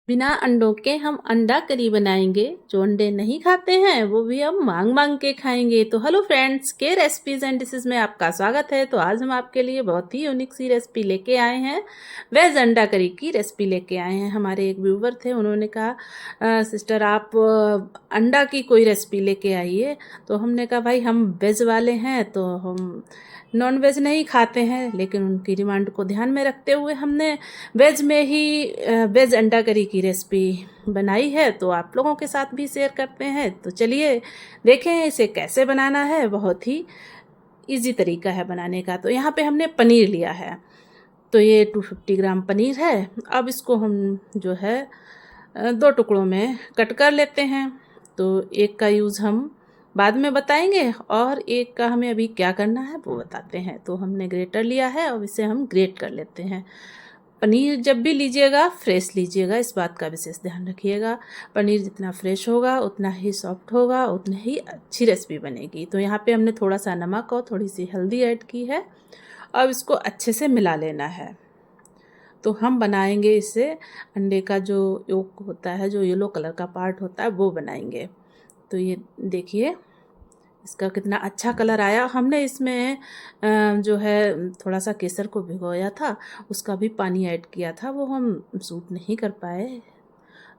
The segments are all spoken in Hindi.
बिना अंडों के हम अंडा करी बनाएंगे। जो अंडे नहीं खाते हैं वो भी हम मांग मांग के खाएंगे। तो हेलो फ्रेंड्स, के रेसिपीज एंड डिशेज में आपका स्वागत है। तो आज हम आपके लिए बहुत ही यूनिक सी रेसिपी लेके आए हैं। वेज अंडा करी की रेसिपी लेके आए हैं। हमारे एक व्यूवर थे, उन्होंने कहा सिस्टर आप अंडा की कोई रेसिपी लेके आइए। तो हमने कहा भाई हम वेज वाले हैं तो हम नॉन वेज नहीं खाते हैं, लेकिन उनकी डिमांड को ध्यान में रखते हुए हमने वेज में ही वेज अंडा करी की रेसिपी बनाई है। तो आप लोगों के साथ भी शेयर करते हैं। तो चलिए देखें इसे कैसे बनाना है। बहुत ही इजी तरीका है बनाने का। तो यहाँ पे हमने पनीर लिया है, तो ये 250 ग्राम पनीर है। अब इसको हम जो है दो टुकड़ों में कट कर लेते हैं। तो एक का यूज़ हम बाद में बताएंगे और एक का हमें अभी क्या करना है वो बताते हैं। तो हमने ग्रेटर लिया है, अब इसे हम ग्रेट कर लेते हैं। पनीर जब भी लीजिएगा फ्रेश लीजिएगा, इस बात का विशेष ध्यान रखिएगा। पनीर जितना फ्रेश होगा उतना ही सॉफ्ट होगा, उतनी ही अच्छी रेसिपी बनेगी। तो यहाँ पे हमने थोड़ा सा नमक और थोड़ी सी हल्दी ऐड की है। अब इसको अच्छे से मिला लेना है। तो हम बनाएंगे इससे अंडे का जो योक होता है, जो येलो कलर का पार्ट होता है, वो बनाएंगे। तो ये देखिए इसका कितना अच्छा कलर आया। हमने इसमें जो है थोड़ा सा केसर को भिगोया था, उसका भी पानी ऐड किया था, वो हम सूट नहीं कर पाए।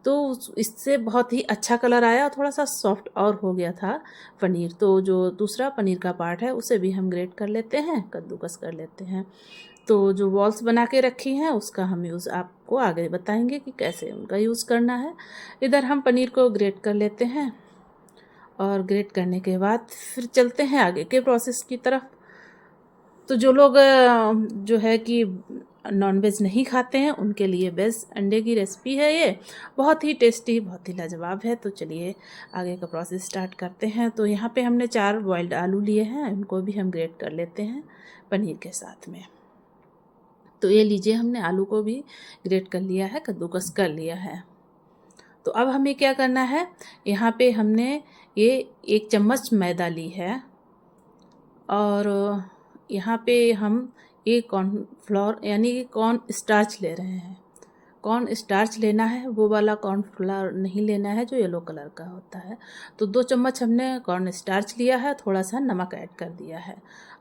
तो इससे बहुत ही अच्छा कलर आया, थोड़ा सा सॉफ्ट और हो गया था पनीर। तो जो दूसरा पनीर का पार्ट है उसे भी हम ग्रेट कर लेते हैं, कद्दूकस कर लेते हैं। तो जो बॉल्स बना के रखी हैं उसका हम यूज़ आपको आगे बताएंगे कि कैसे उनका यूज़ करना है। इधर हम पनीर को ग्रेट कर लेते हैं और ग्रेट करने के बाद फिर चलते हैं आगे के प्रोसेस की तरफ। तो जो लोग जो है कि नॉनवेज नहीं खाते हैं उनके लिए वेज अंडे की रेसिपी है ये। बहुत ही टेस्टी, बहुत ही लाजवाब है। तो चलिए आगे का प्रोसेस स्टार्ट करते हैं। तो यहाँ पे हमने 4 बॉइल्ड आलू लिए हैं, उनको भी हम ग्रेट कर लेते हैं पनीर के साथ में। तो ये लीजिए, हमने आलू को भी ग्रेट कर लिया है, कद्दूकस कर लिया है। तो अब हमें क्या करना है, यहाँ पे हमने ये 1 चम्मच मैदा ली है और यहाँ पे हम ये कॉर्नफ्लोर यानी कि कॉर्न स्टार्च ले रहे हैं। कॉर्न स्टार्च लेना है, वो वाला कॉर्नफ्लोर नहीं लेना है जो येलो कलर का होता है। तो 2 चम्मच हमने कॉर्न स्टार्च लिया है, थोड़ा सा नमक ऐड कर दिया है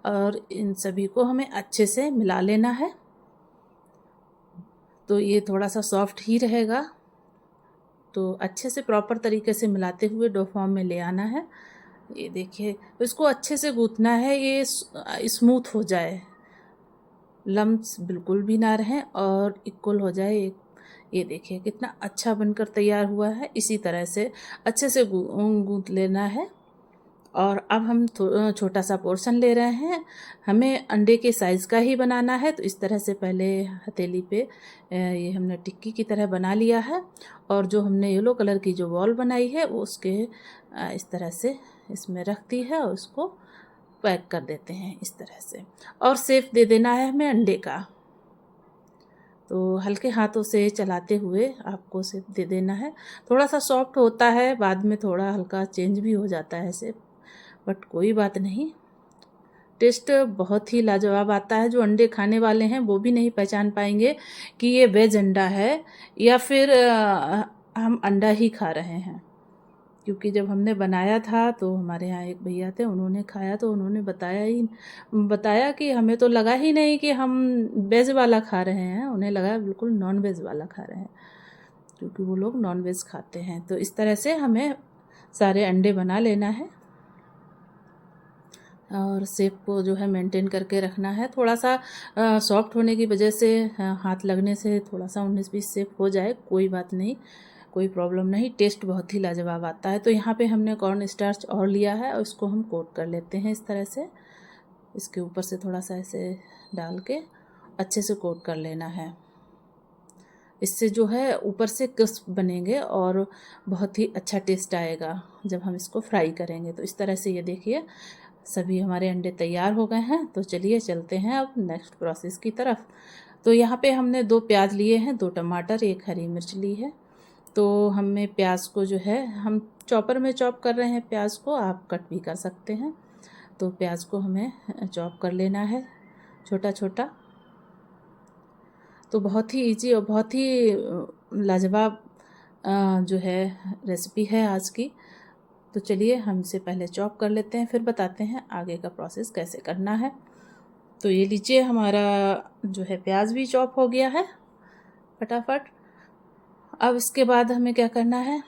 और इन सभी को हमें अच्छे से मिला लेना है। तो ये थोड़ा सा सॉफ्ट ही रहेगा, तो अच्छे से प्रॉपर तरीके से मिलाते हुए डो फॉर्म में ले आना है। ये देखिए इसको अच्छे से गूँथना है, ये स्मूथ हो जाए, लम्प्स बिल्कुल भी ना रहें और इक्वल हो जाए। ये देखिए कितना अच्छा बनकर तैयार हुआ है। इसी तरह से अच्छे से गूँथ लेना है। और अब हम छोटा सा पोर्शन ले रहे हैं, हमें अंडे के साइज़ का ही बनाना है। तो इस तरह से पहले हथेली पे ये हमने टिक्की की तरह बना लिया है और जो हमने येलो कलर की जो बॉल बनाई है वो उसके इस तरह से इसमें रख दी है और उसको पैक कर देते हैं इस तरह से। और शेप दे देना है हमें अंडे का। तो हल्के हाथों से चलाते हुए आपको शेप दे देना है। थोड़ा सा सॉफ्ट होता है, बाद में थोड़ा हल्का चेंज भी हो जाता है शेप, बट कोई बात नहीं, टेस्ट बहुत ही लाजवाब आता है। जो अंडे खाने वाले हैं वो भी नहीं पहचान पाएंगे कि ये वेज अंडा है या फिर हम अंडा ही खा रहे हैं। क्योंकि जब हमने बनाया था तो हमारे यहाँ एक भैया थे, उन्होंने खाया तो उन्होंने बताया कि हमें तो लगा ही नहीं कि हम वेज वाला खा रहे हैं, उन्हें लगा बिल्कुल नॉन वेज वाला खा रहे हैं, क्योंकि वो लोग नॉन वेज खाते हैं। तो इस तरह से हमें सारे अंडे बना लेना है और शेप को जो है मेंटेन करके रखना है। थोड़ा सा सॉफ्ट होने की वजह से हाथ लगने से थोड़ा सा 19-20 शेप हो जाए, कोई बात नहीं, कोई प्रॉब्लम नहीं, टेस्ट बहुत ही लाजवाब आता है। तो यहाँ पे हमने कॉर्न स्टार्च और लिया है और उसको हम कोट कर लेते हैं इस तरह से। इसके ऊपर से थोड़ा सा ऐसे डाल के अच्छे से कोट कर लेना है। इससे जो है ऊपर से क्रिस्प बनेंगे और बहुत ही अच्छा टेस्ट आएगा जब हम इसको फ्राई करेंगे। तो इस तरह से ये देखिए सभी हमारे अंडे तैयार हो गए हैं। तो चलिए चलते हैं अब नेक्स्ट प्रोसेस की तरफ। तो यहाँ पे हमने 2 प्याज लिए हैं, 2 टमाटर, 1 हरी मिर्च ली है। तो हमें प्याज को जो है हम चॉपर में चॉप कर रहे हैं, प्याज को आप कट भी कर सकते हैं। तो प्याज को हमें चॉप कर लेना है छोटा छोटा। तो बहुत ही इजी और बहुत ही लाजवाब जो है रेसिपी है आज की। तो चलिए हम इसे पहले चॉप कर लेते हैं, फिर बताते हैं आगे का प्रोसेस कैसे करना है। तो ये लीजिए हमारा जो है प्याज भी चॉप हो गया है फटाफट। अब इसके बाद हमें क्या करना है,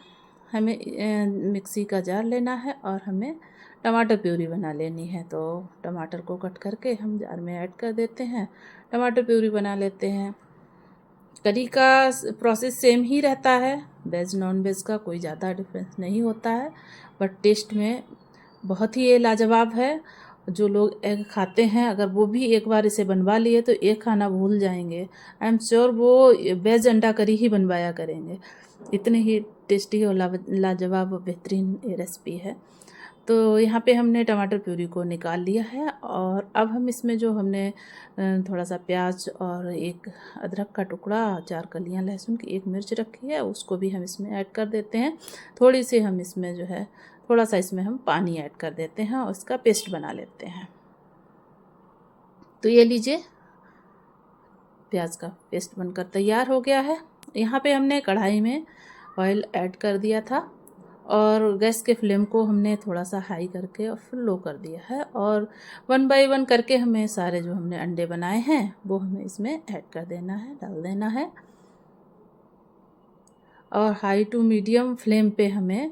हमें मिक्सी का जार लेना है और हमें टमाटर प्यूरी बना लेनी है। तो टमाटर को कट करके हम जार में ऐड कर देते हैं, टमाटर प्यूरी बना लेते हैं। करी का प्रोसेस सेम ही रहता है, वेज नॉन वेज का कोई ज़्यादा डिफरेंस नहीं होता है, बट टेस्ट में बहुत ही ये लाजवाब है। जो लोग एग खाते हैं अगर वो भी एक बार इसे बनवा लिए तो एक खाना भूल जाएंगे। आई एम श्योर वो वेज अंडा करी ही बनवाया करेंगे, इतनी ही टेस्टी और लाजवाब बेहतरीन ये रेसिपी है। तो यहाँ पे हमने टमाटर प्यूरी को निकाल लिया है और अब हम इसमें जो हमने थोड़ा सा प्याज और एक अदरक का टुकड़ा, 4 कलियाँ लहसुन की, 1 मिर्च रखी है, उसको भी हम इसमें ऐड कर देते हैं। थोड़ी सी हम इसमें जो है थोड़ा सा इसमें हम पानी ऐड कर देते हैं और इसका पेस्ट बना लेते हैं। तो ये लीजिए प्याज का पेस्ट बनकर तैयार हो गया है। यहाँ पे हमने कढ़ाई में ऑयल ऐड कर दिया था और गैस के फ्लेम को हमने थोड़ा सा हाई करके और फिर लो कर दिया है और 1 बाय 1 करके हमें सारे जो हमने अंडे बनाए हैं वो हमें इसमें ऐड कर देना है, डाल देना है। और हाई टू मीडियम फ्लेम पे हमें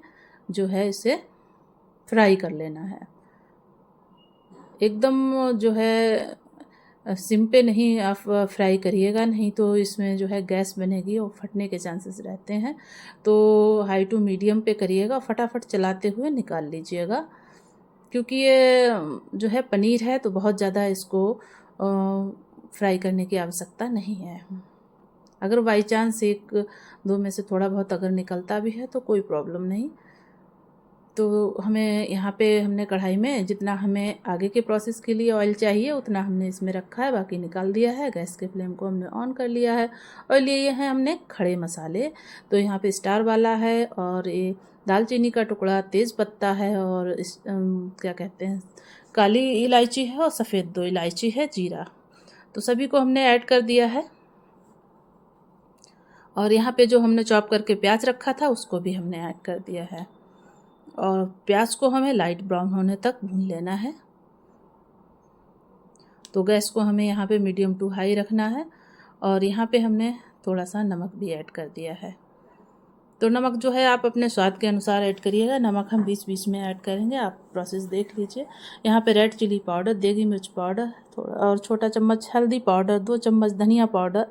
जो है इसे फ्राई कर लेना है। एकदम जो है सिम पे नहीं आप फ्राई करिएगा, नहीं तो इसमें जो है गैस बनेगी और फटने के चांसेस रहते हैं। तो हाई टू मीडियम पे करिएगा, फटाफट चलाते हुए निकाल लीजिएगा, क्योंकि ये जो है पनीर है तो बहुत ज़्यादा इसको फ्राई करने की आवश्यकता नहीं है। अगर बाई चांस 1-2 में से थोड़ा बहुत अगर निकलता भी है तो कोई प्रॉब्लम नहीं। तो हमें यहाँ पे हमने कढ़ाई में जितना हमें आगे के प्रोसेस के लिए ऑयल चाहिए उतना हमने इसमें रखा है, बाकी निकाल दिया है। गैस के फ्लेम को हमने ऑन कर लिया है और लिए हैं हमने खड़े मसाले। तो यहाँ पे स्टार वाला है और ये दालचीनी का टुकड़ा, तेज़ पत्ता है और क्या कहते हैं, काली इलायची है और सफ़ेद 2 इलायची है, जीरा। तो सभी को हमने ऐड कर दिया है और यहाँ पे जो हमने चॉप करके प्याज रखा था उसको भी हमने ऐड कर दिया है और प्याज को हमें लाइट ब्राउन होने तक भून लेना है। तो गैस को हमें यहाँ पे मीडियम टू हाई रखना है और यहाँ पे हमने थोड़ा सा नमक भी ऐड कर दिया है। तो नमक जो है आप अपने स्वाद के अनुसार ऐड करिएगा, नमक हम बीच में ऐड करेंगे, आप प्रोसेस देख लीजिए। यहाँ पे रेड चिली पाउडर, देगी मिर्च पाउडर थोड़ा और छोटा चम्मच हल्दी पाउडर, 2 चम्मच धनिया पाउडर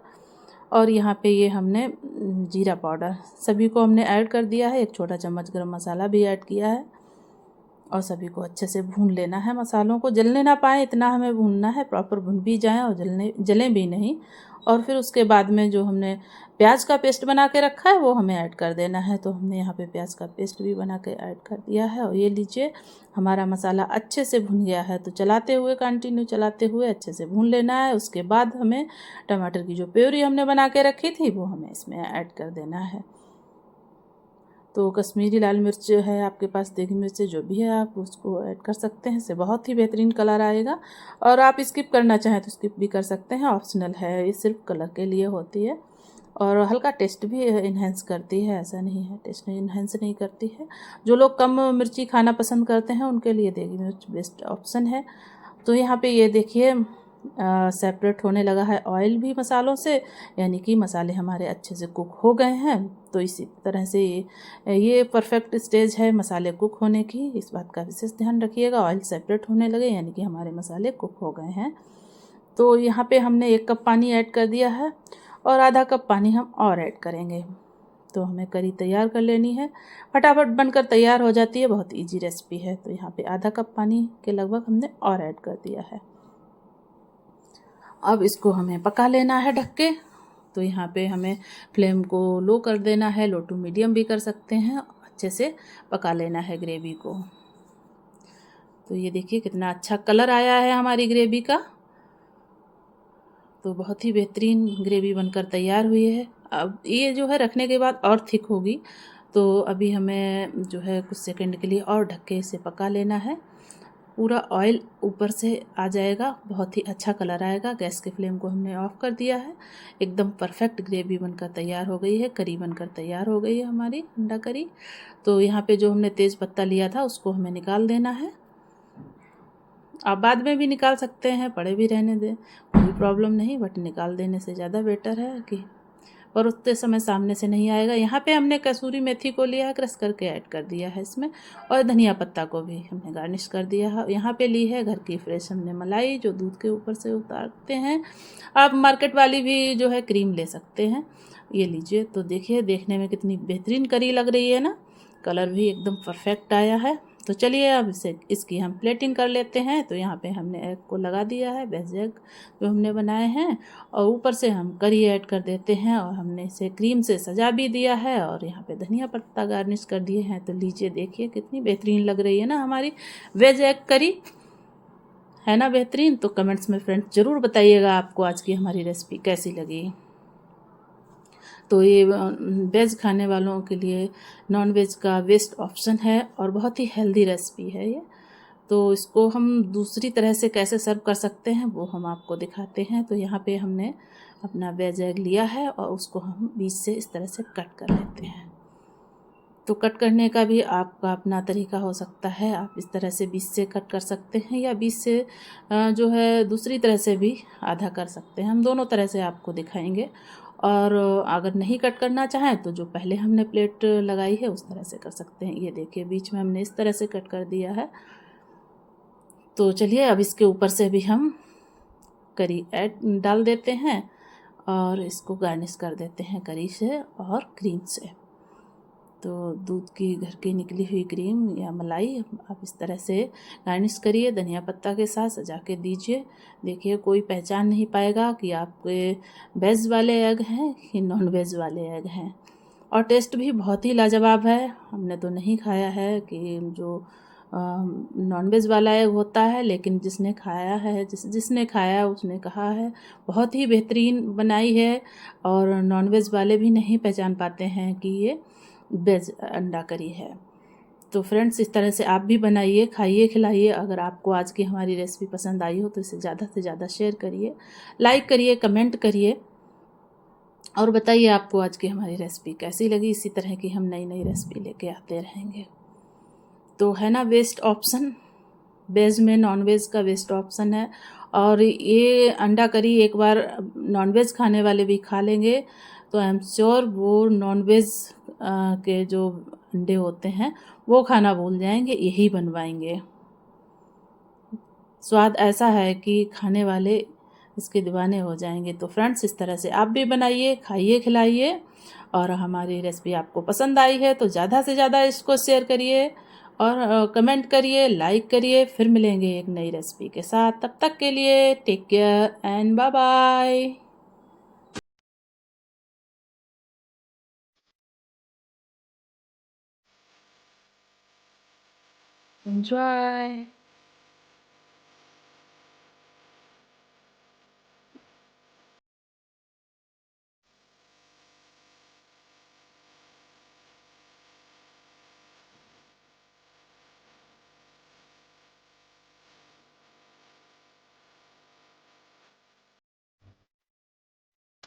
और यहाँ पे ये हमने जीरा पाउडर, सभी को हमने ऐड कर दिया है। 1 छोटा चम्मच गरम मसाला भी ऐड किया है और सभी को अच्छे से भून लेना है। मसालों को जलने ना पाए इतना हमें भूनना है, प्रॉपर भुन भी जाएं और जलें भी नहीं। और फिर उसके बाद में जो हमने प्याज का पेस्ट बना के रखा है वो हमें ऐड कर देना है। तो हमने यहाँ पे प्याज का पेस्ट भी बना के ऐड कर दिया है और ये लीजिए हमारा मसाला अच्छे से भुन गया है। तो चलाते हुए, कंटिन्यू चलाते हुए अच्छे से भून लेना है। उसके बाद हमें टमाटर की जो प्यूरी हमने बना के रखी थी वो हमें इसमें ऐड कर देना है। तो कश्मीरी लाल मिर्च है आपके पास, देगी मिर्च जो भी है आप उसको ऐड कर सकते हैं, इससे बहुत ही बेहतरीन कलर आएगा। और आप स्किप करना चाहें तो स्किप भी कर सकते हैं, ऑप्शनल है, ये सिर्फ कलर के लिए होती है और हल्का टेस्ट भी इन्हेंस करती है, ऐसा नहीं है टेस्ट इन्हेंस नहीं करती है। जो लोग कम मिर्ची खाना पसंद करते हैं उनके लिए देगी मिर्च बेस्ट ऑप्शन है। तो यहाँ पे ये देखिए सेपरेट होने लगा है ऑयल भी मसालों से, यानी कि मसाले हमारे अच्छे से कुक हो गए हैं। तो इसी तरह से ये परफेक्ट स्टेज है मसाले कुक होने की, इस बात का विशेष ध्यान रखिएगा। ऑयल सेपरेट होने लगे यानी कि हमारे मसाले कुक हो गए हैं। तो यहाँ पे हमने 1 कप पानी ऐड कर दिया है और आधा कप पानी हम और ऐड करेंगे। तो हमें करी तैयार कर लेनी है, फटाफट बनकर तैयार हो जाती है, बहुत इजी रेसिपी है। तो यहाँ पे आधा कप पानी के लगभग हमने और ऐड कर दिया है। अब इसको हमें पका लेना है ढक के। तो यहाँ पे हमें फ्लेम को लो कर देना है, लो टू मीडियम भी कर सकते हैं, अच्छे से पका लेना है ग्रेवी को। तो ये देखिए कितना अच्छा कलर आया है हमारी ग्रेवी का। तो बहुत ही बेहतरीन ग्रेवी बनकर तैयार हुई है। अब ये जो है रखने के बाद और थिक होगी, तो अभी हमें जो है कुछ सेकंड के लिए और ढक के इसे पका लेना है। पूरा ऑयल ऊपर से आ जाएगा, बहुत ही अच्छा कलर आएगा। गैस के फ्लेम को हमने ऑफ कर दिया है। एकदम परफेक्ट ग्रेवी बनकर तैयार हो गई है, करी बनकर तैयार हो गई है हमारी अंडा करी। तो यहाँ पे जो हमने तेज़ पत्ता लिया था उसको हमें निकाल देना है। आप बाद में भी निकाल सकते हैं, पड़े भी रहने दें, कोई प्रॉब्लम नहीं, बट निकाल देने से ज़्यादा बेटर है कि और उतने समय सामने से नहीं आएगा। यहाँ पे हमने कसूरी मेथी को लिया है, क्रश करके ऐड कर दिया है इसमें, और धनिया पत्ता को भी हमने गार्निश कर दिया है। यहाँ पे ली है घर की फ्रेश हमने मलाई, जो दूध के ऊपर से उतारते हैं। आप मार्केट वाली भी जो है क्रीम ले सकते हैं, ये लीजिए। तो देखिए देखने में कितनी बेहतरीन करी लग रही है ना, कलर भी एकदम परफेक्ट आया है। तो चलिए अब इसकी हम प्लेटिंग कर लेते हैं। तो यहाँ पे हमने एग को लगा दिया है, वेज एग जो हमने बनाए हैं, और ऊपर से हम करी ऐड कर देते हैं, और हमने इसे क्रीम से सजा भी दिया है, और यहाँ पे धनिया पत्ता गार्निश कर दिए हैं। तो लीजिए देखिए कितनी बेहतरीन लग रही है ना हमारी वेज एग करी, है ना बेहतरीन। तो कमेंट्स में फ्रेंड्स ज़रूर बताइएगा आपको आज की हमारी रेसिपी कैसी लगी। तो ये वेज खाने वालों के लिए नॉन वेज का बेस्ट ऑप्शन है, और बहुत ही हेल्दी रेसिपी है ये। तो इसको हम दूसरी तरह से कैसे सर्व कर सकते हैं वो हम आपको दिखाते हैं। तो यहाँ पे हमने अपना वेज एग लिया है, और उसको हम बीच से इस तरह से कट कर लेते हैं। तो कट करने का भी आपका अपना तरीका हो सकता है, आप इस तरह से बीच से कट कर सकते हैं, या बीच से जो है दूसरी तरह से भी आधा कर सकते हैं। हम दोनों तरह से आपको दिखाएंगे। और अगर नहीं कट करना चाहें तो जो पहले हमने प्लेट लगाई है उस तरह से कर सकते हैं। ये देखिए बीच में हमने इस तरह से कट कर दिया है। तो चलिए अब इसके ऊपर से भी हम करी ऐड डाल देते हैं, और इसको गार्निश कर देते हैं करी से और क्रीम से। तो दूध की घर की निकली हुई क्रीम या मलाई आप इस तरह से गार्निश करिए, धनिया पत्ता के साथ सजा के दीजिए। देखिए कोई पहचान नहीं पाएगा कि आपके वेज वाले एग हैं कि नॉन वेज वाले एग हैं। और टेस्ट भी बहुत ही लाजवाब है। हमने तो नहीं खाया है कि जो नॉन वेज वाला एग होता है, लेकिन जिसने खाया है जिसने खाया उसने कहा है बहुत ही बेहतरीन बनाई है, और नॉन वेज वाले भी नहीं पहचान पाते हैं कि ये वेज अंडा करी है। तो फ्रेंड्स इस तरह से आप भी बनाइए, खाइए, खिलाइए। अगर आपको आज की हमारी रेसिपी पसंद आई हो तो इसे ज़्यादा से ज़्यादा शेयर करिए, लाइक करिए, कमेंट करिए, और बताइए आपको आज की हमारी रेसिपी कैसी लगी। इसी तरह की हम नई नई रेसिपी लेके आते रहेंगे। तो है ना बेस्ट ऑप्शन, वेज में नॉन वेज का बेस्ट ऑप्शन है। और ये अंडा करी एक बार नॉन वेज खाने वाले भी खा लेंगे तो आई एम श्योर वो नॉन वेज के जो अंडे होते हैं वो खाना भूल जाएंगे, यही बनवाएंगे। स्वाद ऐसा है कि खाने वाले इसके दीवाने हो जाएंगे। तो फ्रेंड्स इस तरह से आप भी बनाइए, खाइए, खिलाइए। और हमारी रेसिपी आपको पसंद आई है तो ज़्यादा से ज़्यादा इसको शेयर करिए, और कमेंट करिए, लाइक करिए। फिर मिलेंगे एक नई रेसिपी के साथ, तब तक के लिए take care and bye bye. Enjoy.